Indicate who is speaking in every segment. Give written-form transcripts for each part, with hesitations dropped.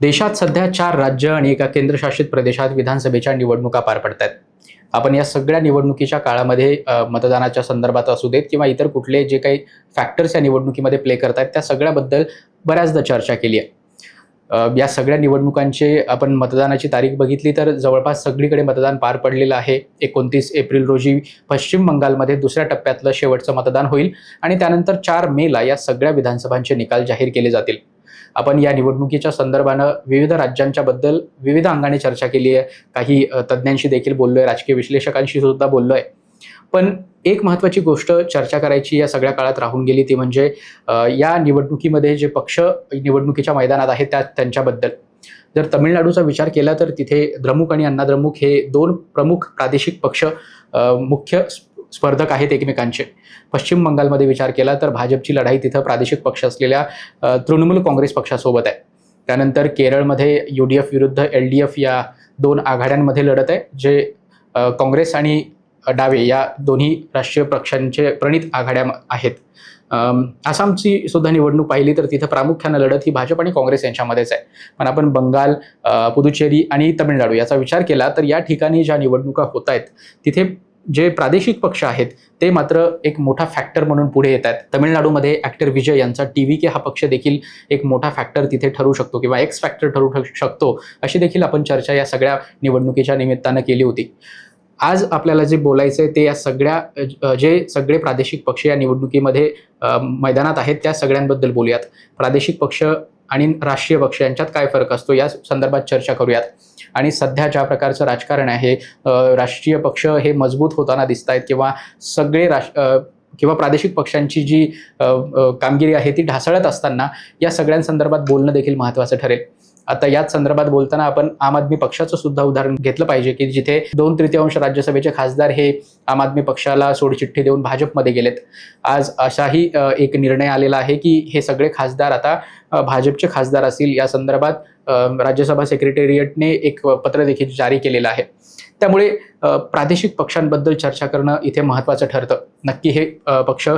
Speaker 1: देशात सध्या 4 राज्य आणि एका केंद्रशासित प्रदेशात विधानसभेच्या निवडणुका पार पडत आहेत. आपण या सगळ्या निवडणुकीच्या काळामध्ये मतदानाच्या संदर्भात असू देत किंवा इतर कुठले जे काही फॅक्टर्स या निवडणुकीमध्ये प्ले करतात त्या सगळ्याबद्दल बऱ्याचदा चर्चा केली आहे. या सगळ्या निवडणुकांचे आपण मतदानाची तारीख बघितली तर जवळपास सगळीकडे मतदान पार पडलेलं आहे. 29 एप्रिल रोजी पश्चिम बंगालमध्ये दुसऱ्या टप्प्यातलं शेवटचं मतदान होईल आणि त्यानंतर 4 मेला या सगळ्या विधानसभांचे निकाल जाहीर केले जातील. आपण या निवडणुकीच्या संदर्भानं विविध राज्यांच्या बद्दल विविध अंगाने चर्चा केली आहे. काही तज्ज्ञांशी देखील बोललोय, राजकीय विश्लेषकांशी सुद्धा बोललोय. पण एक महत्त्वाची गोष्ट चर्चा करायची या सगळ्या काळात राहून गेली ती म्हणजे या निवडणुकीमध्ये जे पक्ष निवडणुकीच्या मैदानात आहेत त्यांच्याबद्दल. जर तमिळनाडूचा विचार केला तर तिथे द्रमुक आणि अण्णा द्रमुक हे 2 प्रमुख प्रादेशिक पक्ष मुख्य स्पर्धक आहेत एकमेकांचे. पश्चिम बंगालमध्ये विचार केला तर भाजपची लढाई तिथं प्रादेशिक पक्ष असलेल्या तृणमूल काँग्रेस पक्षासोबत आहे. त्यानंतर केरळमध्ये UDF विरुद्ध LDF या 2 आघाड्यांमध्ये लढत आहे, जे काँग्रेस आणि डावे या दोन्ही राष्ट्रीय पक्षांचे प्रणित आघाड्या आहेत. आसामची सुद्धा निवडणूक पाहिली तर तिथं प्रामुख्यानं लढत ही भाजप आणि काँग्रेस यांच्यामध्येच आहे. पण आपण बंगाल, पुदुचेरी आणि तमिळनाडू याचा विचार केला तर या ठिकाणी ज्या निवडणुका होत आहेत तिथे जे प्रादेशिक पक्ष आहेत ते मात्र एक मोठा फॅक्टर म्हणून पुढे येत आहेत. तमिळनाडूमध्ये ॲक्टर विजय यांचा TVK हा पक्ष देखील एक मोठा फॅक्टर तिथे ठरू शकतो किंवा एक्स फॅक्टर ठरू शकतो, अशी देखील आपण चर्चा या सगळ्या निवडणुकीच्या निमित्तानं केली होती. आज आपल्याला जे बोलायचं आहे ते या सगळ्या जे सगळे प्रादेशिक पक्ष या निवडणुकीमध्ये मैदानात आहेत त्या सगळ्यांबद्दल बोलूयात. प्रादेशिक पक्ष आणि राष्ट्रीय पक्ष यांच्यात काय फरक असतो या संदर्भात चर्चा करूयात. आणि सध्या ज्या प्रकारचं राजकारण आहे, राष्ट्रीय पक्ष हे मजबूत होताना दिसत आहेत किंवा सगळे किंवा प्रादेशिक पक्षांची जी कामगिरी आहे ती ढासळत असताना या सगळ्यांसंदर्भात बोलणं देखील महत्त्वाचं ठरेल. आता याच संदर्भात बोलताना आपण आम आदमी पक्षाचं सुद्धा उदाहरण घेतलं पाहिजे की जिथे 2/3 राज्यसभेचे खासदार हे आम आदमी पक्षाला सोडचिठ्ठी देऊन भाजपमध्ये गेलेत. आज असाही एक निर्णय आलेला आहे की हे सगळे खासदार आता भाजपचे खासदार असतील. या संदर्भात राज्यसभा सेक्रेटेरिएटने एक पत्र देखील जारी केलेलं आहे. त्यामुळे प्रादेशिक पक्षांबद्दल चर्चा करणं इथे महत्त्वाचं ठरतं. नक्की हे पक्ष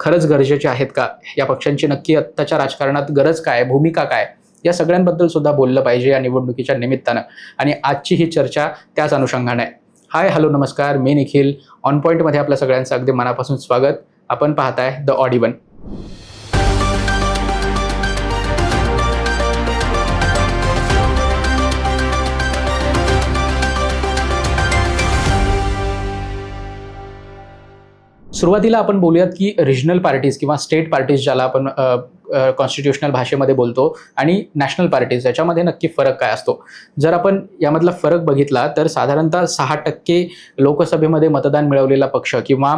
Speaker 1: खरंच गरजेचे आहेत का? या पक्षांची नक्की आत्ताच्या राजकारणात गरज काय, भूमिका काय, या सगळ्यांबद्दल सुद्धा बोललं पाहिजे या निवडणुकीच्या निमित्तानं. आणि आजची ही चर्चा त्याच अनुषंगाने आहे. हाय, हॅलो, नमस्कार. मी निखिल. ऑन पॉईंटमध्ये आपल्या सगळ्यांचं अगदी मनापासून स्वागत. आपण पाहताय द ऑडिबन. सुरुवातीला आपण बोलूयात की रिजनल पार्टीज किंवा स्टेट पार्टीज ज्याला आपण कॉन्स्टिट्युशनल भाषेमध्ये बोलतो आणि नॅशनल पार्टीज याच्यामध्ये नक्की फरक काय असतो. जर आपण यामधला फरक बघितला तर साधारणतः 6% लोकसभेमध्ये मतदान मिळवलेला पक्ष किंवा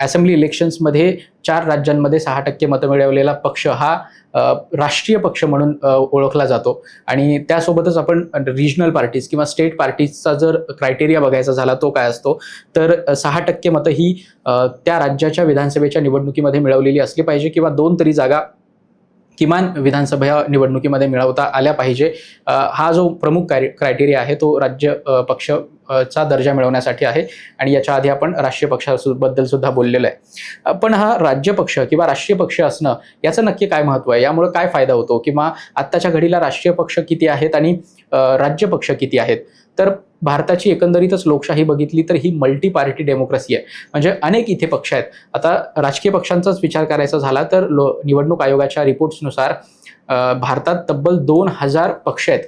Speaker 1: असेंब्ली इलेक्शन्समध्ये 4 राज्यांमध्ये 6% मतं मिळवलेला पक्ष हा राष्ट्रीय पक्ष म्हणून ओळखला जातो. आणि त्यासोबतच आपण रिजनल पार्टीज किंवा स्टेट पार्टीजचा जर क्रायटेरिया बघायचा झाला तो काय असतो तर 6% मतं ही त्या राज्याच्या विधानसभेच्या निवडणुकीमध्ये मिळवलेली असली पाहिजे किंवा 2 तरी जागा किमान विधानसभा निवडणुकीमध्ये मिळवता आल्या पाहिजे. हा जो प्रमुख क्रायटेरिया आहे तो राज्य पक्षचा दर्जा मिळवण्यासाठी आहे आणि याच्या आधी आपण राष्ट्रीय पक्षाबद्दल सुद्धा बोललेलं आहे. पण हा राज्य पक्ष किंवा राष्ट्रीय पक्ष असणं याचं नक्की काय महत्त्व आहे, यामुळे काय फायदा होतो किंवा आत्ताच्या घडीला राष्ट्रीय पक्ष किती आहेत आणि राज्य पक्ष किती आहेत. तर भारताची एकंदरीतच लोकशाही बघितली तर ही मल्टी पार्टी डेमोक्रेसी आहे. म्हणजे अनेक इथे पक्ष आहेत. आता राजकीय पक्षांचाच विचार करायचा झाला तर निवडणूक आयोगाच्या रिपोर्ट्सनुसार भारतात तब्बल 2000 पक्ष आहेत.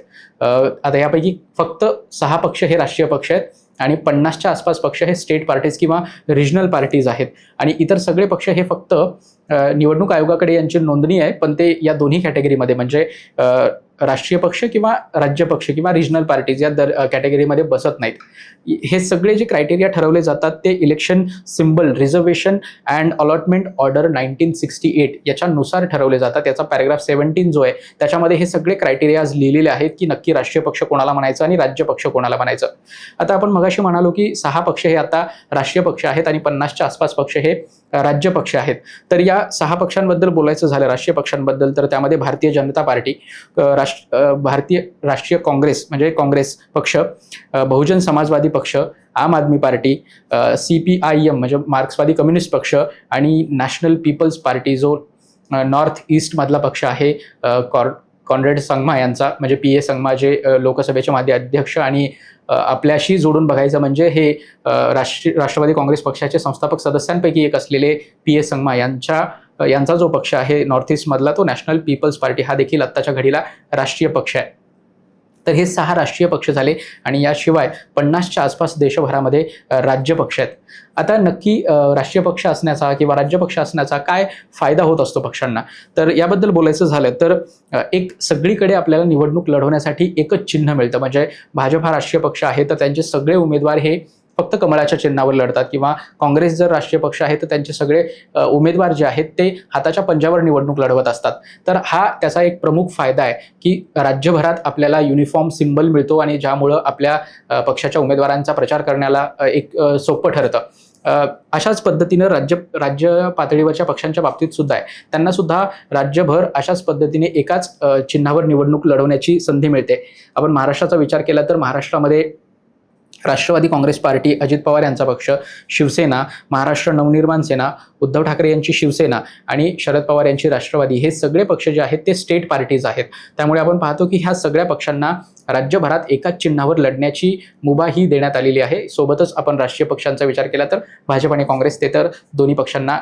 Speaker 1: आता यापैकी फक्त 6 पक्ष हे राष्ट्रीय पक्ष आहेत आणि 50च्या आसपास पक्ष हे स्टेट पार्टीज किंवा रिजनल पार्टीज आहेत. आणि इतर सगळे पक्ष हे फक्त निवडणूक आयोगाकडे यांची नोंदणी आहे, पण ते या दोन्ही कॅटेगरीमध्ये म्हणजे राष्ट्रीय पक्ष किंवा राज्य पक्ष किंवा रिजनल पार्टीज या कॅटेगरीमध्ये बसत नाहीत. हे सगळे जे क्रायटेरिया ठरवले जातात ते election symbol reservation and allotment order 1968 याच्यानुसार ठरवले जातात. याचा पॅराग्राफ 17 जो आहे त्याच्यामध्ये हे सगळे क्रायटेरियाज लिहिलेले आहेत की नक्की राष्ट्रीय पक्ष कोणाला म्हणायचं आणि राज्य पक्ष कोणाला म्हणायचं. आता आपण मगाशी म्हणालो की 6 पक्ष हे आता राष्ट्रीय पक्ष आहेत आणि 50च्या आसपास पक्ष हे राज्य पक्ष आहेत. तर या 6 पक्षांबद्दल बोलायचं झालं राष्ट्रीय पक्षांबद्दल तर त्यामध्ये भारतीय जनता पार्टी, भारतीय राष्ट्रीय काँग्रेस म्हणजे काँग्रेस पक्ष, बहुजन समाजवादी पक्ष, आम आदमी पार्टी, CPIM म्हणजे मार्क्सवादी कम्युनिस्ट पक्ष आणि नॅशनल पीपल्स पार्टी जो नॉर्थ ईस्ट मधला पक्ष आहे, कॉन्रेड संगमा यांचा, म्हणजे पी ए संगमा जे लोकसभेचे माजी अध्यक्ष आणि आपल्याशी जोडून बघायचं म्हणजे हे राष्ट्रवादी काँग्रेस पक्षाचे संस्थापक सदस्यांपैकी एक असलेले पी ए संगमा यांचा जो पक्ष आहे नॉर्थ ईस्टमधला, तो नॅशनल पीपल्स पार्टी, हा देखील आत्ताच्या घडीला राष्ट्रीय पक्ष आहे. तर हे 6 राष्ट्रीय पक्ष झाले आणि याशिवाय 50च्या आसपास देशभरामध्ये राज्य पक्ष आहेत. आता नक्की राष्ट्रीय पक्ष असण्याचा किंवा राज्य पक्ष असण्याचा काय फायदा होत असतो पक्षांना, तर याबद्दल बोलायचं झालं तर एक सगळीकडे आपल्याला निवडणूक लढवण्यासाठी एकच चिन्ह मिळतं. म्हणजे भाजप हा राष्ट्रीय पक्ष आहे तर त्यांचे सगळे उमेदवार हे फक्त कमळाच्या चिन्हावर लढतात, किंवा काँग्रेस जर राष्ट्रीय पक्ष आहे तर त्यांचे सगळे उमेदवार जे आहेत ते हाताच्या पंजावर निवडणूक लढवत असतात. तर हा त्याचा एक प्रमुख फायदा आहे की राज्यभरात आपल्याला युनिफॉर्म सिम्बल मिळतो आणि ज्यामुळं आपल्या पक्षाच्या उमेदवारांचा प्रचार करण्याला एक सोपं ठरतं. अशाच पद्धतीनं राज्य पातळीवरच्या पक्षांच्या बाबतीत सुद्धा आहे, त्यांना सुद्धा राज्यभर अशाच पद्धतीने एकाच चिन्हावर निवडणूक लढवण्याची संधी मिळते. आपण महाराष्ट्राचा विचार केला तर महाराष्ट्रामध्ये राष्ट्रवादी काँग्रेस पार्टी, अजित पवार यांचा पक्ष, शिवसेना, महाराष्ट्र नवनिर्माण सेना, उद्धव ठाकरे यांची शिवसेना आणि शरद पवार यांची राष्ट्रवादी, हे सगळे पक्ष जे आहेत ते स्टेट पार्टीज आहेत. त्यामुळे आपण पाहतो की ह्या सगळ्या पक्षांना राज्यभरात एकाच चिन्हावर लढण्याची मुभा ही देण्यात आलेली आहे. सोबतच आपण राष्ट्रीय पक्षांचा विचार केला तर भाजप आणि काँग्रेस, ते तर दोन्ही पक्षांना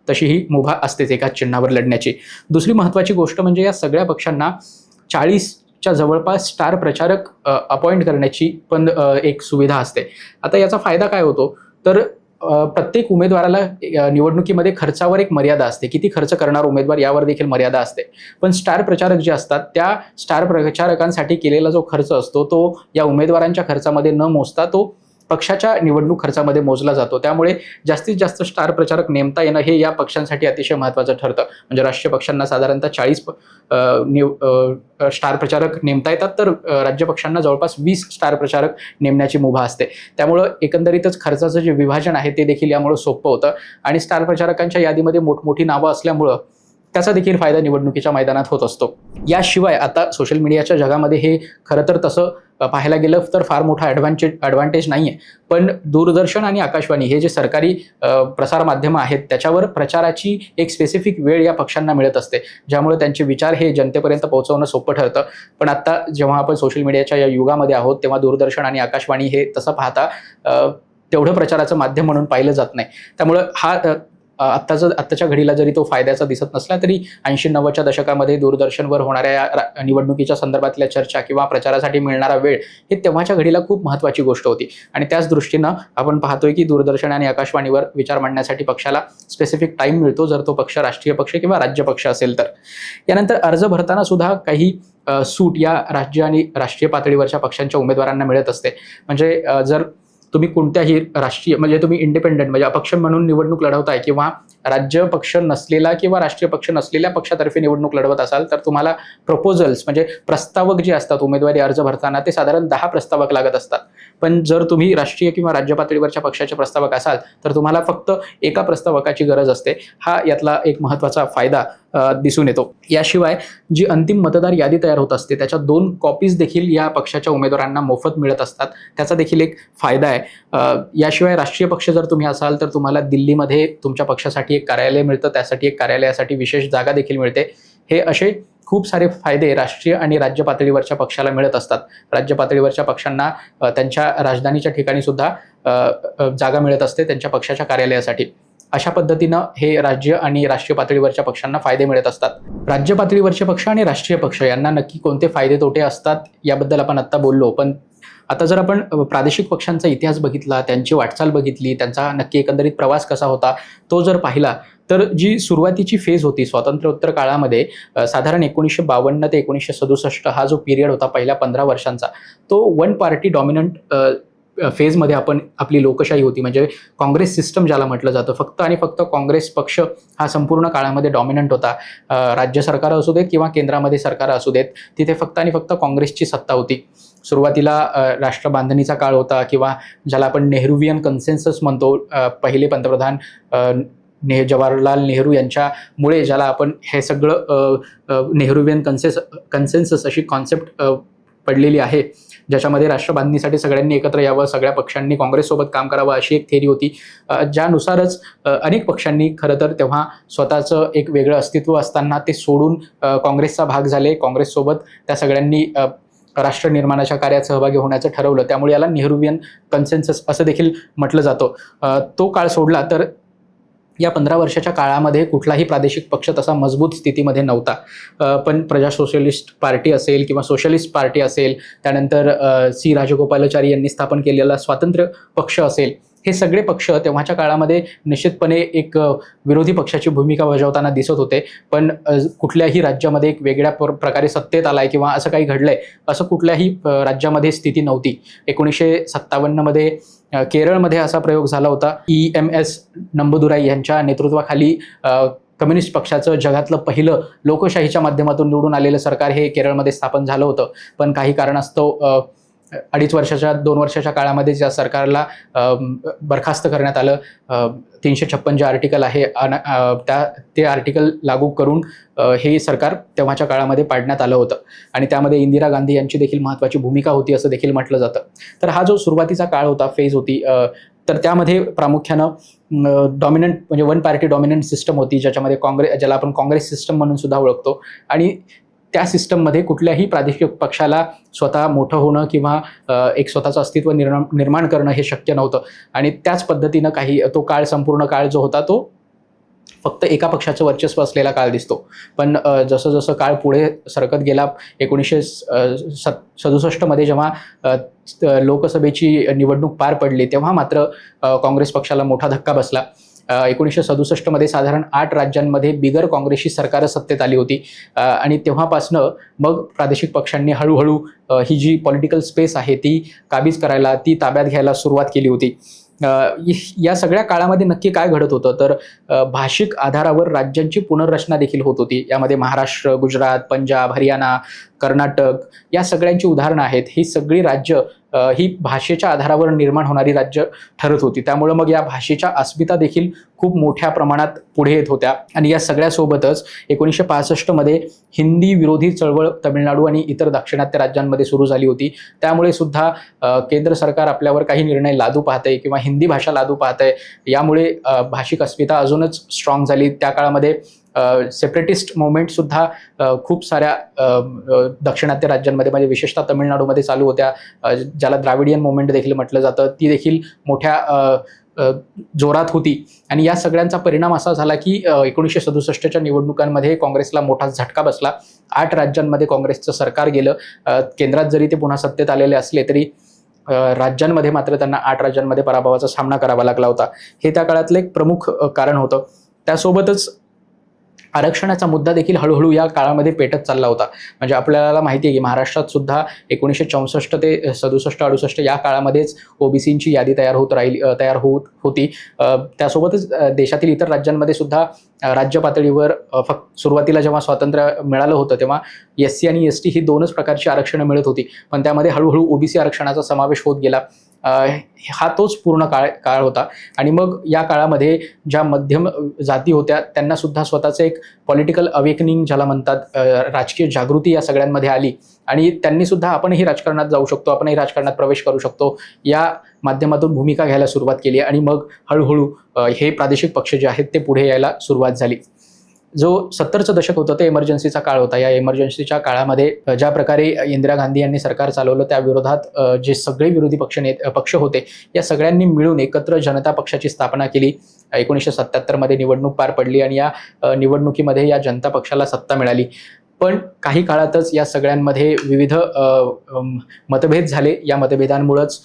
Speaker 1: तशी ही मुभा असतेच एकाच चिन्हावर लढण्याची. दुसरी महत्त्वाची गोष्ट म्हणजे या सगळ्या पक्षांना 40च्या जवळपास स्टार प्रचारक अपॉइंट करण्याची पण एक सुविधा असते. आता याचा फायदा काय होतो तर प्रत्येक उमेदवाराला निवडणुकीमध्ये खर्चावर एक मर्यादा असते, किती खर्च करणार उमेदवार यावर देखील मर्यादा असते. पण स्टार प्रचारक जे असतात त्या स्टार प्रचारकांसाठी केलेला जो खर्च असतो तो या उमेदवारांच्या खर्चामध्ये न मोजता तो पक्षाच्या निवडणूक खर्चामध्ये मोजला जातो. त्यामुळे जास्तीत जास्त स्टार प्रचारक नेमता येणं हे या पक्षांसाठी अतिशय महत्त्वाचं ठरतं. म्हणजे राष्ट्रीय पक्षांना साधारणतः 40 स्टार प्रचारक नेमता येतात, तर राज्य पक्षांना जवळपास 20 स्टार प्रचारक नेमण्याची मुभा असते. त्यामुळं एकंदरीतच खर्चाचं जे विभाजन आहे ते देखील यामुळे सोपं होतं आणि स्टार प्रचारकांच्या यादीमध्ये मोठमोठी नावं असल्यामुळं त्याचा देखील फायदा निवडणुकीच्या मैदानात होत असतो. याशिवाय आता सोशल मीडियाच्या जगामध्ये हे खरं तर तसं पाहायला गेलं तर फार मोठा ॲडव्हान्टेज नाही आहे, पण दूरदर्शन आणि आकाशवाणी हे जे सरकारी प्रसारमाध्यमं आहेत त्याच्यावर प्रचाराची एक स्पेसिफिक वेळ या पक्षांना मिळत असते, ज्यामुळे त्यांचे विचार हे जनतेपर्यंत पोहोचवणं सोपं ठरतं. पण आता जेव्हा आपण सोशल मीडियाच्या या युगामध्ये आहोत तेव्हा दूरदर्शन आणि आकाशवाणी हे तसं पाहता तेवढं प्रचाराचं माध्यम म्हणून पाहिलं जात नाही. त्यामुळं हा आत्ताच्या घडीला जरी तो फायद्याचा दिसत नसला तरी 80-90च्या दशकामध्ये दूरदर्शनवर होणाऱ्या निवडणुकीच्या संदर्भातल्या चर्चा किंवा प्रचारासाठी मिळणारा वेळ हे तेव्हाच्या घडीला खूप महत्त्वाची गोष्ट होती. आणि त्याच दृष्टीनं आपण पाहतोय की दूरदर्शन आणि आकाशवाणीवर विचार मांडण्यासाठी पक्षाला स्पेसिफिक टाईम मिळतो, जर तो पक्ष राष्ट्रीय पक्ष किंवा राज्य पक्ष असेल तर. यानंतर अर्ज भरताना सुद्धा काही सूट या राज्य आणि राष्ट्रीय पातळीवरच्या पक्षांच्या उमेदवारांना मिळत असते. म्हणजे जर तुम्ही कोणत्याही राष्ट्रीय म्हणजे तुम्ही इंडिपेंडंट म्हणजे अपक्ष म्हणून निवडणूक लढवताय किंवा राज्य पक्ष नसलेला किंवा राष्ट्रीय पक्ष नसलेल्या पक्षातर्फे निवडणूक लढवत असाल तर तुम्हाला प्रपोजल्स म्हणजे प्रस्तावक जे असतात उमेदवारी अर्ज भरताना ते साधारण 10 प्रस्तावक लागत असतात. पण जर तुम्ही राष्ट्रीय किंवा राज्य पातळीवरच्या पक्षाचे प्रस्तावक असाल तर तुम्हाला फक्त एका प्रस्तावकाची गरज असते. हा यातला एक महत्त्वाचा फायदा दिसून येतो. याशिवाय जी अंतिम मतदार यादी तयार होत असते त्याच्या 2 कॉपीज देखील या पक्षाच्या उमेदवारांना मोफत मिळत असतात, त्याचा देखील एक फायदा आहे. याशिवाय राष्ट्रीय पक्ष जर तुम्ही असाल तर तुम्हाला दिल्लीमध्ये तुमच्या पक्षासाठी एक कार्यालय मिळतं, त्यासाठी एक कार्यालयासाठी विशेष जागा देखील मिळते. हे असे खूप सारे फायदे राष्ट्रीय आणि राज्य पातळीवरच्या पक्षाला मिळत असतात. राज्य पातळीवरच्या पक्षांना त्यांच्या राजधानीच्या ठिकाणी सुद्धा जागा मिळत असते त्यांच्या पक्षाच्या कार्यालयासाठी. अशा पद्धतीनं हे राज्य आणि राष्ट्रीय पातळीवरच्या पक्षांना फायदे मिळत असतात. राज्य पातळीवरचे पक्ष आणि राष्ट्रीय पक्ष यांना नक्की कोणते फायदे तोटे असतात याबद्दल आपण आत्ता बोललो. पण आता जर आपण प्रादेशिक पक्षांचा इतिहास बघितला, त्यांची वाटचाल बघितली, त्यांचा नक्की एकंदरीत प्रवास कसा होता तो जर पाहिला तर जी सुरुवातीची फेज होती स्वातंत्र्योत्तर काळामध्ये साधारण 1952 ते 1967 हा जो पिरियड होता पहिल्या 15 वर्षांचा, तो वन पार्टी डॉमिनंट फेजमध्ये आपली लोकशाही होती. म्हणजे काँग्रेस सिस्टम ज्याला म्हटलं जातं, फक्त आणि फक्त काँग्रेस पक्ष हा संपूर्ण काळामध्ये डॉमिनंट होता. राज्य सरकार असू देत किंवा केंद्रामध्ये सरकार असू देत, तिथे फक्त आणि फक्त काँग्रेसची सत्ता होती. सुरुवातीला राष्ट्रबांधणीचा काळ होता किंवा ज्याला आपण नेहरूवियन कन्सेन्सस म्हणतो, पहिले पंतप्रधान जवाहरलाल नेहरू यांच्यामुळे ज्याला आपण हे सगळं नेहरूवियन कन्सेन्सस अशी कॉन्सेप्ट पडलेली आहे, ज्याच्यामध्ये राष्ट्रबांधणीसाठी सगळ्यांनी एकत्र यावं, सगळ्या पक्षांनी काँग्रेससोबत काम करावं अशी एक थेरी होती, ज्यानुसारच अनेक पक्षांनी खरं तर तेव्हा स्वतःचं एक वेगळं अस्तित्व असताना ते सोडून काँग्रेसचा भाग झाले. काँग्रेससोबत त्या सगळ्यांनी राष्ट्र निर्माणाच्या कार्यात सहभागी होण्याचं ठरवलं. त्यामुळे याला नेहरूवियन कन्सेन्सस असं देखील म्हटलं जातं. तो काळ सोडला तर या 15 वर्षाच्या काळामध्ये कुठलाही प्रादेशिक पक्ष तसा मजबूत स्थितीमध्ये नव्हता. पण प्रजा सोशलिस्ट पार्टी असेल किंवा सोशलिस्ट पार्टी असेल, त्यानंतर सी राजगोपालाचारी यांनी स्थापन केलेला स्वातंत्र्य पक्ष असेल, हे सगळे पक्ष तेव्हाच्या काळामध्ये निश्चितपणे एक विरोधी पक्षाची भूमिका बजावताना दिसत होते. पण कुठल्याही राज्यामध्ये एक वेगळ्या प्रकारे सत्तेत आलाय किंवा असं काही घडलंय असं कुठल्याही राज्यामध्ये स्थिती नव्हती. 1957मध्ये केरळमध्ये असा प्रयोग झाला होता. EMS नंबुदुराई यांच्या नेतृत्वाखाली कम्युनिस्ट पक्षाचं जगातलं पहिलं लोकशाहीच्या माध्यमातून निवडून आलेलं सरकार हे केरळमध्ये स्थापन झालं होतं. पण काही कारणास्तव 2 वर्षाच्या काळामध्ये या सरकारला बरखास्त करण्यात आलं. 356 जे आर्टिकल आहे ते आर्टिकल लागू करून हे सरकार तेव्हाच्या काळामध्ये पाडण्यात आलं होतं आणि त्यामध्ये इंदिरा गांधी यांची देखील महत्त्वाची भूमिका होती असं देखील म्हटलं जातं. तर हा जो सुरुवातीचा काळ होता, फेज होती, तर त्यामध्ये प्रामुख्यानं डॉमिनंट म्हणजे वन पार्टी डॉमिनंट सिस्टम होती, ज्याच्यामध्ये ज्याला आपण काँग्रेस सिस्टम म्हणून सुद्धा ओळखतो. आणि त्या सिस्टममध्ये कुठल्याही प्रादेशिक पक्षाला स्वतः मोठं होणं किंवा एक स्वतःचं अस्तित्व निर्माण करणं हे शक्य नव्हतं. आणि त्याच पद्धतीनं तो काळ, संपूर्ण काळ जो होता तो फक्त एका पक्षाचं वर्चस्व असलेला काळ दिसतो. पण जसं जसं काळ पुढे सरकत गेला, 1967मध्ये जेव्हा लोकसभेची निवडणूक पार पडली तेव्हा मात्र काँग्रेस पक्षाला मोठा धक्का बसला. 1967मध्ये साधारण 8 राज्यांमध्ये बिगर काँग्रेसची सरकारं सत्तेत आली होती आणि तेव्हापासनं मग प्रादेशिक पक्षांनी हळूहळू ही जी पॉलिटिकल स्पेस आहे ती काबीज करायला, ती ताब्यात घ्यायला सुरुवात केली होती. या सगळ्या काळामध्ये नक्की काय घडत होतं तर भाषिक आधारावर राज्यांची पुनर्रचना देखील होत होती. यामध्ये महाराष्ट्र, गुजरात, पंजाब, हरियाणा, कर्नाटक या सगळ्यांची उदाहरणं आहेत. ही सगळी राज्य ही भाषेच्या आधारावर निर्माण होणारी राज्य ठरत होती. त्यामुळे मग या भाषेच्या अस्मिता देखील खूप मोठ्या प्रमाणात पुढे येत होत्या. आणि या सगळ्यासोबतच 1965मध्ये हिंदी विरोधी चळवळ तमिळनाडू आणि इतर दाक्षिणात्य राज्यांमध्ये सुरू झाली होती. त्यामुळे सुद्धा केंद्र सरकार आपल्यावर काही निर्णय लादू पाहतंय किंवा हिंदी भाषा लादू पाहतंय. यामुळे भाषिक अस्मिता अजूनच स्ट्रॉंग झाली. त्या काळामध्ये सेपरेटिस्ट मुवमेंट सुद्धा खूप साऱ्या दाक्षिणात्य राज्यांमध्ये, म्हणजे विशेषतः तमिळनाडूमध्ये चालू होत्या, ज्याला द्राविडियन मुवमेंट देखील म्हटलं जातं. ती देखील मोठ्या जोरात होती. आणि या सगळ्यांचा परिणाम असा झाला की 1967च्या निवडणुकांमध्ये काँग्रेसला मोठा झटका बसला. 8 राज्यांमध्ये काँग्रेसचं सरकार गेलं. केंद्रात जरी ते पुन्हा सत्तेत आलेले असले तरी राज्यांमध्ये मात्र त्यांना 8 राज्यांमध्ये पराभवाचा सामना करावा लागला होता. हे त्या काळातलं एक प्रमुख कारण होतं. त्यासोबतच आरक्षणाचा मुद्दा देखील हळूहळू या काळामध्ये पेटत चालला होता. म्हणजे आपल्याला माहिती आहे की महाराष्ट्रात सुद्धा 1964 ते 67-68 या काळामध्येच ओबीसींची यादी तयार होत होती. त्यासोबतच देशातील इतर राज्यांमध्ये सुद्धा राज्य पातळीवर सुरुवातीला जेव्हा स्वातंत्र्य मिळालं होतं तेव्हा SC आणि ST ही 2च प्रकारची आरक्षणं मिळत होती. पण त्यामध्ये हळूहळू ओबीसी आरक्षणाचा समावेश होत गेला. हा तोच पूर्ण काळ होता. आणि मग या काळामध्ये ज्या मध्यम जाती होत्या त्यांना सुद्धा स्वतःचं एक पॉलिटिकल अवेकनिंग ज्याला म्हणतात, राजकीय जागृती या सगळ्यांमध्ये आली आणि त्यांनी सुद्धा आपणही राजकारणात जाऊ शकतो, आपणही राजकारणात प्रवेश करू शकतो या माध्यमातून भूमिका घ्यायला सुरुवात केली. आणि मग हळूहळू हे प्रादेशिक पक्ष जे आहेत ते पुढे यायला सुरुवात झाली. जो 70चं दशक होतं ते इमर्जन्सीचा काळ होता. या इमर्जन्सीच्या काळामध्ये ज्या प्रकारे इंदिरा गांधी यांनी सरकार चालवलं त्या विरोधात जे सगळे विरोधी पक्ष होते या सगळ्यांनी मिळून एकत्र जनता पक्षाची स्थापना केली. 1977मध्ये निवडणूक पार पडली आणि या निवडणुकीमध्ये या जनता पक्षाला सत्ता मिळाली. पण काही काळातच या सगळ्यांमध्ये विविध मतभेद झाले. या मतभेदांमुळेच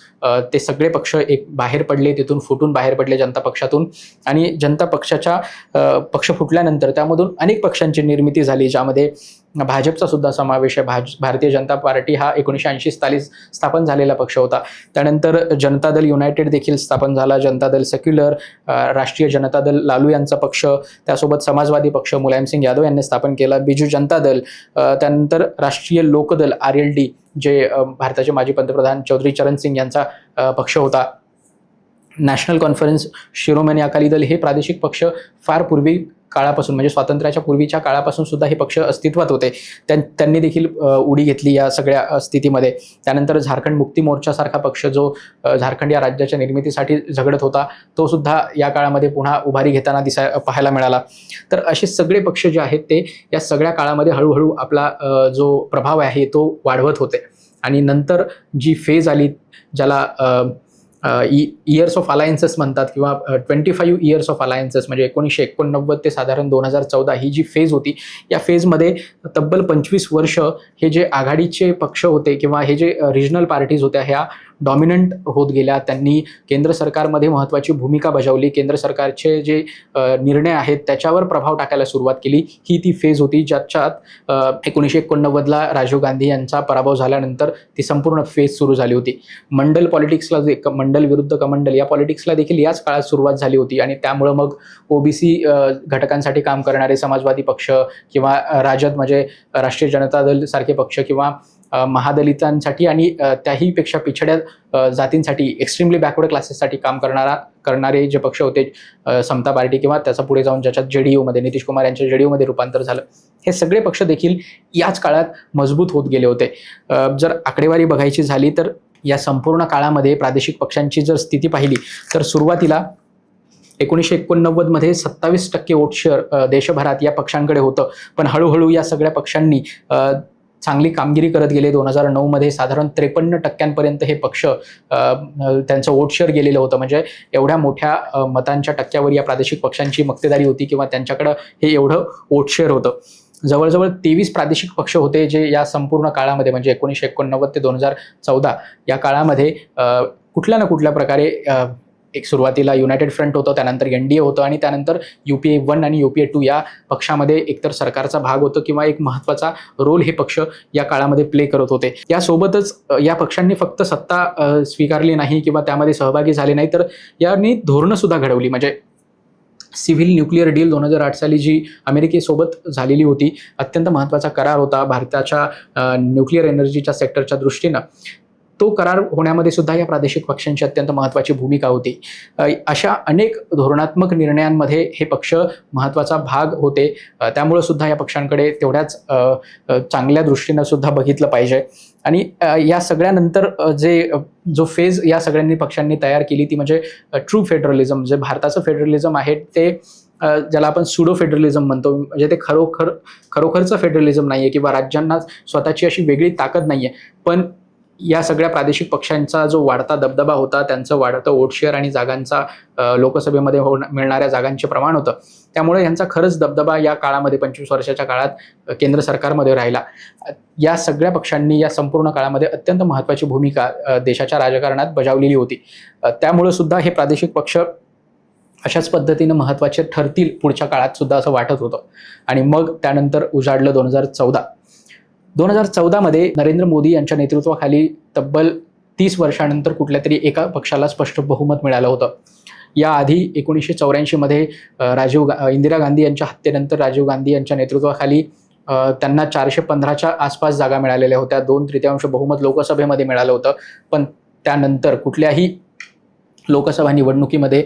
Speaker 1: ते सगळे पक्ष बाहेर पडले, तिथून फुटून बाहेर पडले जनता पक्षातून. आणि जनता पक्ष फुटल्यानंतर त्यामधून अनेक पक्षांची निर्मिती झाली, ज्यामध्ये भाजपचा सुद्धा समावेश आहे. भारतीय जनता पार्टी हा 1980 साली स्थापन झालेला पक्ष होता. त्यानंतर जनता दल युनायटेड देखील स्थापन झाला. जनता दल सेक्युलर, राष्ट्रीय जनता दल लालू यांचा पक्ष, त्यासोबत समाजवादी पक्ष मुलायमसिंग यादव यांनी स्थापन केला. बिजू जनता दल, त्यानंतर राष्ट्रीय लोकदल RLD जे भारताचे माजी पंतप्रधान चौधरी चरण सिंग यांचा पक्ष होता. नॅशनल कॉन्फरन्स, शिरोमणी अकाली दल हे प्रादेशिक पक्ष फार पूर्वी काळापासून म्हणजे स्वातंत्र्याच्या पूर्वीच्या काळापासून सुद्धा हे पक्ष अस्तित्वात होते. त्यांनी देखील उडी घेतली या सगळ्या स्थितीमध्ये. त्यानंतर झारखंड मुक्ती मोर्चासारखा पक्ष जो झारखंड या राज्याच्या निर्मितीसाठी झगडत होता, तो सुद्धा या काळामध्ये पुन्हा उभारी घेताना पाहायला मिळाला. तर असे सगळे पक्ष जे आहेत ते या सगळ्या काळामध्ये हळूहळू आपला जो प्रभाव आहे तो वाढवत होते. आणि नंतर जी फेज आली, ज्याला इयर्स ऑफ अलायन्सेस म्हणतात किंवा 25 इयर्स ऑफ अलायन्सेस, म्हणजे 1989 ते साधारण 2014 ही जी फेज होती, या फेजमध्ये तब्बल 25 वर्ष हे जे आघाडीचे पक्ष होते किंवा हे जे रिजनल पार्टीज होत्या ह्या डॉमिनंट होत गेल्या. त्यांनी केंद्र सरकारमध्ये महत्त्वाची भूमिका बजावली. केंद्र सरकारचे जे निर्णय आहेत त्याच्यावर प्रभाव टाकायला सुरुवात केली. ही ती फेज होती ज्याच्यात 1989ला राजीव गांधी यांचा पराभव झाल्यानंतर ती संपूर्ण फेज सुरू झाली होती. मंडल पॉलिटिक्सला मंडल विरुद्ध कमंडल या पॉलिटिक्सला देखील याच काळात सुरुवात झाली होती. आणि त्यामुळं मग ओबीसी घटकांसाठी काम करणारे समाजवादी पक्ष किंवा राजद म्हणजे राष्ट्रीय जनता दल सारखे पक्ष किंवा महादलितांसाठी आणि त्याहीपेक्षा पिछड्या जातींसाठी, एक्स्ट्रीमली बॅकवर्ड क्लासेससाठी काम करणारे जे पक्ष होते, समता पार्टी किंवा त्याचा पुढे जाऊन ज्याच्यात जेडीयूमध्ये नितीश कुमार यांच्या जेडीयूमध्ये रूपांतर झालं, हे सगळे पक्ष देखील याच काळात मजबूत होत गेले होते. जर आकडेवारी बघायची झाली तर या संपूर्ण काळामध्ये प्रादेशिक पक्षांची जर स्थिती पाहिली तर सुरुवातीला 1989 मध्ये 27% वोट शेअर देशभरात या पक्षांकडे होतं. पण हळूहळू या सगळ्या पक्षांनी चांगली कामगिरी करत गेले. 2009 मध्ये साधारण 53% हे पक्ष त्यांचं वोट शेअर गेलेलं होतं. म्हणजे एवढ्या मोठ्या मतांच्या टक्क्यावर या प्रादेशिक पक्षांची मक्तेदारी होती किंवा त्यांच्याकडं हे एवढं वोट शेअर होतं. जवळजवळ 23 प्रादेशिक पक्ष होते जे या संपूर्ण काळामध्ये म्हणजे 1989 ते 2014 या काळामध्ये कुठल्या ना कुठल्या प्रकारे एक सुरुवातीला युनायटेड फ्रंट होतं, त्यानंतर एनडीए होतं आणि त्यानंतर UPA 1 आणि UPA 2 या पक्षामध्ये एकतर सरकारचा भाग होतं किंवा एक महत्त्वाचा रोल हे पक्ष या काळामध्ये प्ले करत होते. यासोबतच या पक्षांनी फक्त सत्ता स्वीकारली नाही किंवा त्यामध्ये सहभागी झाले नाही, तर यांनी धोरणं सुद्धा घडवली. म्हणजे सिव्हिल न्यूक्लिअर डील 2008 साली जी अमेरिकेसोबत झालेली होती, अत्यंत महत्त्वाचा करार होता भारताच्या न्यूक्लिअर एनर्जीच्या सेक्टरच्या दृष्टीनं. तो करार होण्यामध्ये सुद्धा या प्रादेशिक पक्षांची अत्यंत महत्त्वाची भूमिका होती. अशा अनेक धोरणात्मक निर्णयांमध्ये हे पक्ष महत्त्वाचा भाग होते. त्यामुळं सुद्धा या पक्षांकडे तेवढ्याच चांगल्या दृष्टीनं सुद्धा बघितलं पाहिजे. आणि या सगळ्यानंतर जो फेज या सगळ्यांनी पक्षांनी तयार केली ती म्हणजे ट्रू फेडरलिझम. जे भारताचं फेडरलिझम आहे ते ज्याला आपण सुडो फेडरलिझम म्हणतो, म्हणजे ते खरोखरचं फेडरलिझम नाही आहे किंवा राज्यांना स्वतःची अशी वेगळी ताकद नाही आहे. पण या सगळ्या प्रादेशिक पक्षांचा जो वाढता दबदबा होता, त्यांचं वाढतं वोट शेअर आणि जागांचा लोकसभेमध्ये मिळणाऱ्या जागांचे प्रमाण होतं, त्यामुळे यांचा खरंच दबदबा या काळामध्ये 25 वर्षाच्या काळात केंद्र सरकारमध्ये राहिला. या सगळ्या पक्षांनी या संपूर्ण काळामध्ये अत्यंत महत्त्वाची भूमिका देशाच्या राजकारणात बजावलेली होती. त्यामुळं सुद्धा हे प्रादेशिक पक्ष अशाच पद्धतीनं महत्त्वाचे ठरतील पुढच्या काळात सुद्धा असं वाटत होतं. आणि मग त्यानंतर उजाडलं 2014 मध्ये नरेंद्र मोदी यांच्या नेतृत्वाखाली तब्बल 30 वर्षानंतर कुठल्या तरी एका पक्षाला स्पष्ट बहुमत मिळालं होतं. याआधी 1984 मध्ये इंदिरा गांधी यांच्या हत्येनंतर राजीव गांधी यांच्या नेतृत्वाखाली त्यांना 415च्या आसपास जागा मिळालेल्या होत्या. 2/3 बहुमत लोकसभेमध्ये मिळालं होतं. पण त्यानंतर कुठल्याही लोकसभा निवडणुकीमध्ये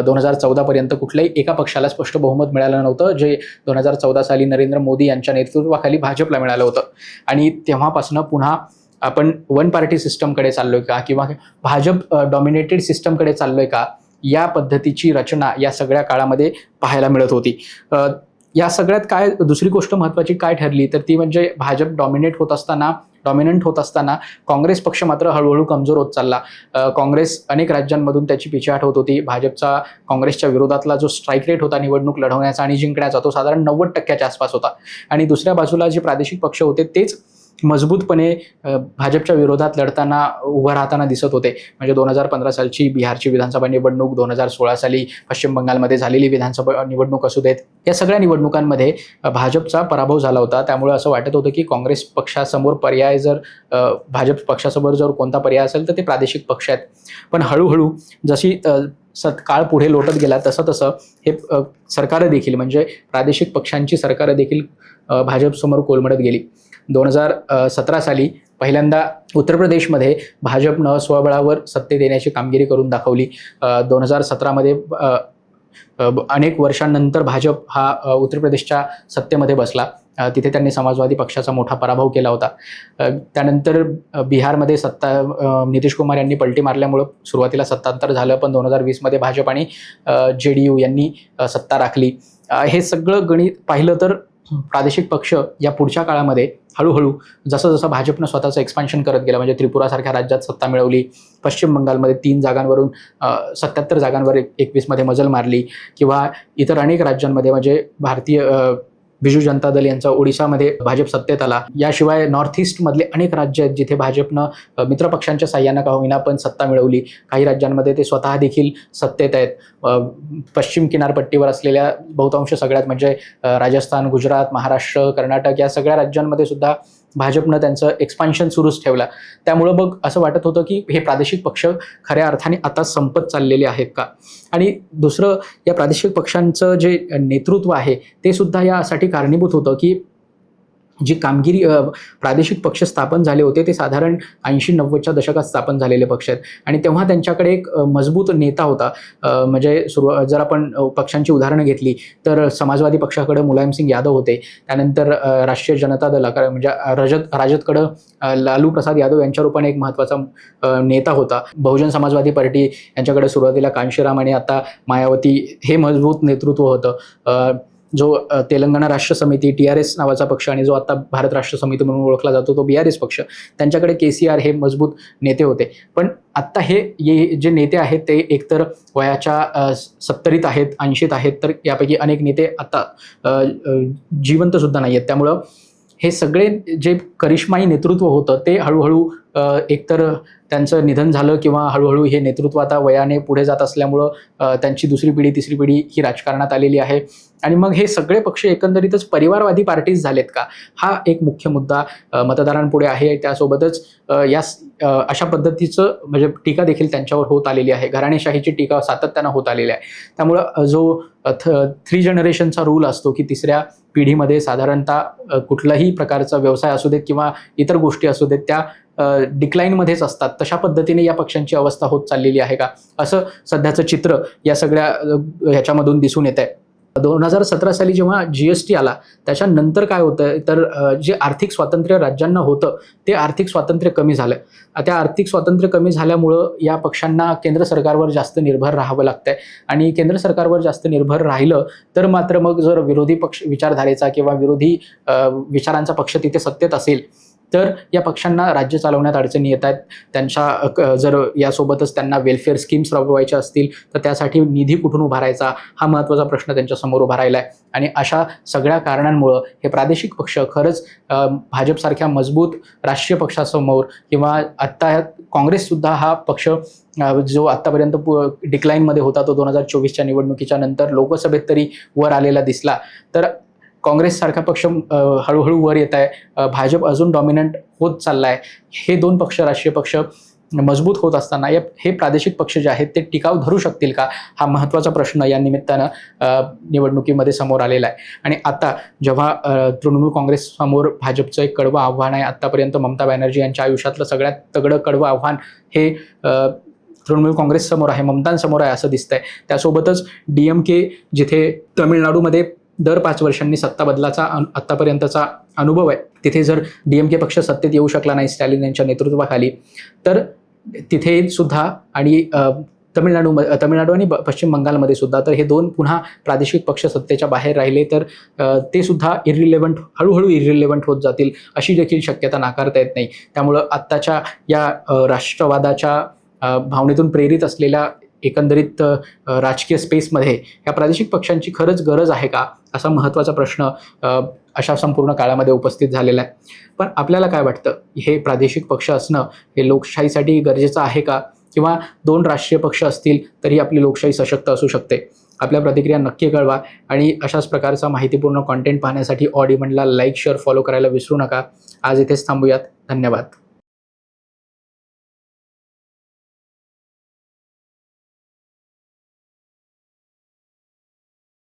Speaker 1: 2014 पर्यंत कुठल्याही एका पक्षाला स्पष्ट बहुमत मिळालं नव्हतं, जे 2014 साली नरेंद्र मोदी यांच्या नेतृत्वाखाली भाजपला मिळालं होतं. आणि तेव्हापासून पुन्हा आपण वन पार्टी सिस्टमकडे चाललोय का किंवा भाजप डॉमिनेटेड सिस्टमकडे चाललोय का, या पद्धतीची रचना या सगळ्या काळामध्ये पाहायला मिळत होती. या सगळ्यात काय दुसरी गोष्ट महत्त्वाची काय ठरली तर ती म्हणजे भाजप डॉमिनंट होत असताना काँग्रेस पक्ष मात्र हळूहळू कमजोर होत चालला. काँग्रेस अनेक राज्यांमधून त्याची पिछेहाट होत होती. भाजपचा काँग्रेसच्या विरोधातला जो स्ट्राईक रेट होता निवडणूक लढवण्याचा आणि जिंकण्याचा, तो साधारण 90% आसपास होता. आणि दुसऱ्या बाजूला जे प्रादेशिक पक्ष होते तेच मजबूतपणे भाजपच्या विरोधात लढताना उभं राहताना दिसत होते. म्हणजे 2015 सालची बिहारची विधानसभा निवडणूक, 2016 साली पश्चिम बंगालमध्ये झालेली विधानसभा निवडणूक असू देत, या सगळ्या निवडणुकांमध्ये भाजपचा पराभव झाला होता. त्यामुळे असं वाटत होतं की काँग्रेस पक्षासमोर पर्याय भाजप पक्षासमोर जर कोणता पर्याय असेल तर ते प्रादेशिक पक्ष आहेत. पण हळूहळू जशी काळ पुढे लोटत गेला तसं हे सरकारं देखील म्हणजे प्रादेशिक पक्षांची सरकारं देखील भाजपसमोर कोलमडत गेली. 2017 साली पहिल्यांदा उत्तर प्रदेशमध्ये भाजपनं स्वबळावर सत्तेत येण्याची कामगिरी करून दाखवली. 2017 मध्ये अनेक वर्षांनंतर भाजप हा उत्तर प्रदेशच्या सत्तेमध्ये बसला. तिथे त्यांनी समाजवादी पक्षाचा मोठा पराभव केला होता. त्यानंतर बिहारमध्ये नितीश कुमार यांनी पलटी मारल्यामुळं सुरुवातीला सत्तांतर झालं, पण 2020 मध्ये भाजप आणि JDU यांनी सत्ता राखली. हे सगळं गणित पाहिलं तर प्रादेशिक पक्ष या पुढच्या काळामध्ये हळूहळू जसं जसं भाजपनं स्वतःचं एक्सपान्शन करत गेलं, म्हणजे त्रिपुरासारख्या राज्यात सत्ता मिळवली, पश्चिम बंगालमध्ये 3 जागांवरून 77 जागांवर 21 मध्ये मजल मारली, किंवा इतर अनेक राज्यांमध्ये म्हणजे भारतीय बिजू जनता दल यांचा ओडिशामध्ये भाजप सत्तेत आला. याशिवाय नॉर्थ ईस्टमधले अनेक राज्य आहेत जिथे भाजपनं मित्रपक्षांच्या साह्यानं का होईना पण सत्ता मिळवली. काही राज्यांमध्ये ते स्वतः देखील सत्तेत आहेत. पश्चिम किनारपट्टीवर असलेल्या बहुतांश सगळ्यात म्हणजे राजस्थान, गुजरात, महाराष्ट्र, कर्नाटक या सगळ्या राज्यांमध्ये सुद्धा भाजपनं त्यांचं एक्सपान्शन सुरूच ठेवलं. त्यामुळं मग असं वाटत होतं की हे प्रादेशिक पक्ष खऱ्या अर्थाने आता संपत चाललेले आहेत का. आणि दुसरं, या प्रादेशिक पक्षांचं जे नेतृत्व आहे ते सुद्धा यासाठी कारणीभूत होतं की जी कामगिरी प्रादेशिक पक्ष स्थापन झाले होते ते साधारण 80-90च्या दशकात स्थापन झालेले पक्ष आहेत, आणि तेव्हा त्यांच्याकडे एक मजबूत नेता होता. म्हणजे जर आपण पक्षांची उदाहरणं घेतली तर समाजवादी पक्षाकडे मुलायमसिंग यादव होते, त्यानंतर राष्ट्रीय जनता दल म्हणजे राजदकडं लालू प्रसाद यादव यांच्या रूपाने एक महत्त्वाचा नेता होता. बहुजन समाजवादी पार्टी यांच्याकडे सुरुवातीला कांशीराम आणि आता मायावती हे मजबूत नेतृत्व होतं. जो तेलंगणा राष्ट्र समिती TRS नावाचा पक्ष आणि जो आता भारत राष्ट्र समिती म्हणून ओळखला जातो तो BRS पक्ष, त्यांच्याकडे KCR हे मजबूत नेते होते. पण आत्ता हे जे नेते आहेत ते एकतर वयाच्या 70त आहेत, 80त आहेत, तर यापैकी अनेक नेते आता जिवंत सुद्धा नाही आहेत. त्यामुळं हे सगळे जे करिश्माई नेतृत्व होतं ते हळूहळू एकतर त्यांचं निधन झालं, किंवा हळूहळू हे नेतृत्व आता वयाने पुढे जात असल्यामुळं त्यांची दुसरी पिढी तिसरी पिढी ही राजकारणात आलेली आहे. आणि मग हे सगळे पक्ष एकंदरीतच परिवारवादी पार्टीज झालेत का, हा एक मुख्य मुद्दा मतदारांपुढे आहे. त्यासोबतच अशा पद्धतीचं म्हणजे टीका देखील त्यांच्यावर होत आलेली आहे. घराणेशाहीची टीका सातत्यानं होत आलेली आहे. त्यामुळं जो 3 जनरेशनचा रूल असतो की तिसऱ्या पिढीमध्ये साधारणतः कुठलाही प्रकारचा व्यवसाय असू देत किंवा इतर गोष्टी असू देत त्या डिक्लाईनमध्येच असतात, तशा पद्धतीने या पक्षांची अवस्था होत चाललेली आहे का, असं सध्याचं चित्र या सगळ्या ह्याच्यामधून दिसून येत आहे. 2017 साली जेव्हा GST आला त्याच्यानंतर काय होतं तर जे आर्थिक स्वातंत्र्य राज्यांना होतं ते आर्थिक स्वातंत्र्य कमी झालं. त्या आर्थिक स्वातंत्र्य कमी झाल्यामुळं या पक्षांना केंद्र सरकारवर जास्त निर्भर राहावं लागतंय, आणि केंद्र सरकारवर जास्त निर्भर राहिलं तर मात्र मग जर विरोधी पक्ष विचारधारेचा किंवा विरोधी विचारांचा पक्ष तिथे सत्तेत असेल तर या पक्षांना राज्य चालवण्यात अडचणी येत आहेत. त्यांच्या जर यासोबतच त्यांना वेलफेअर स्कीम्स राबवायच्या असतील तर त्यासाठी निधी कुठून उभारायचा हा महत्त्वाचा प्रश्न त्यांच्यासमोर उभा राहिला आहे. आणि अशा सगळ्या कारणांमुळं हे प्रादेशिक पक्ष खरंच भाजपसारख्या मजबूत राष्ट्रीय पक्षासमोर, किंवा आत्ता काँग्रेससुद्धा हा पक्ष जो आत्तापर्यंत डिक्लाईनमध्ये होता तो 2024च्या निवडणुकीच्या नंतर लोकसभेत तरी वर आलेला दिसला, तर काँग्रेससारखा पक्ष हळूहळू वर येत आहे. भाजप अजून डॉमिनंट होत चालला आहे. हे 2 पक्ष राष्ट्रीय पक्ष मजबूत होत असताना हे प्रादेशिक पक्ष जे आहेत ते टिकाव धरू शकतील का, हा महत्त्वाचा प्रश्न या निमित्तानं निवडणुकीमध्ये समोर आलेला आहे. आणि आता जेव्हा तृणमूल काँग्रेस समोर भाजपचं एक कडवं आव्हान आहे, आत्तापर्यंत ममता बॅनर्जी यांच्या आयुष्यातलं सगळ्यात तगडं कडवं आव्हान हे तृणमूल काँग्रेस समोर आहे, ममतांसमोर आहे असं दिसतंय. त्यासोबतच DMK जिथे तमिळनाडूमध्ये दर 5 वर्षांनी सत्ता बदलाचा आत्तापर्यंतचा अनुभव आहे, तिथे जर DMK पक्ष सत्तेत येऊ शकला नाही स्टॅलिन यांच्या नेतृत्वाखाली, तर तिथे सुद्धा आणि तमिळनाडू आणि पश्चिम बंगालमध्ये सुद्धा तर हे 2 पुन्हा प्रादेशिक पक्ष सत्तेच्या बाहेर राहिले तर ते सुद्धा हळूहळू इरिलेव्हंट होत जातील अशी देखील शक्यता नाकारता येत नाही. त्यामुळं आत्ताच्या या राष्ट्रवादाच्या भावनेतून प्रेरित असलेल्या एकंदरीत राजकीय स्पेसमध्ये या प्रादेशिक पक्षांची खरंच गरज आहे का, असा महत्त्वाचा प्रश्न अशा संपूर्ण काळामध्ये उपस्थित झालेला आहे. पण आपल्याला काय वाटतं, हे प्रादेशिक पक्ष असणं हे लोकशाहीसाठी गरजेचं आहे का, किंवा 2 राष्ट्रीय पक्ष असतील तरी आपली लोकशाही सशक्त असू शकते? आपल्या प्रतिक्रिया नक्की कळवा, आणि अशाच प्रकारचा माहितीपूर्ण कॉन्टेंट पाहण्यासाठी ऑड इव्हेंटला लाईक, शेअर, फॉलो करायला विसरू नका. आज इथेच थांबूयात. धन्यवाद.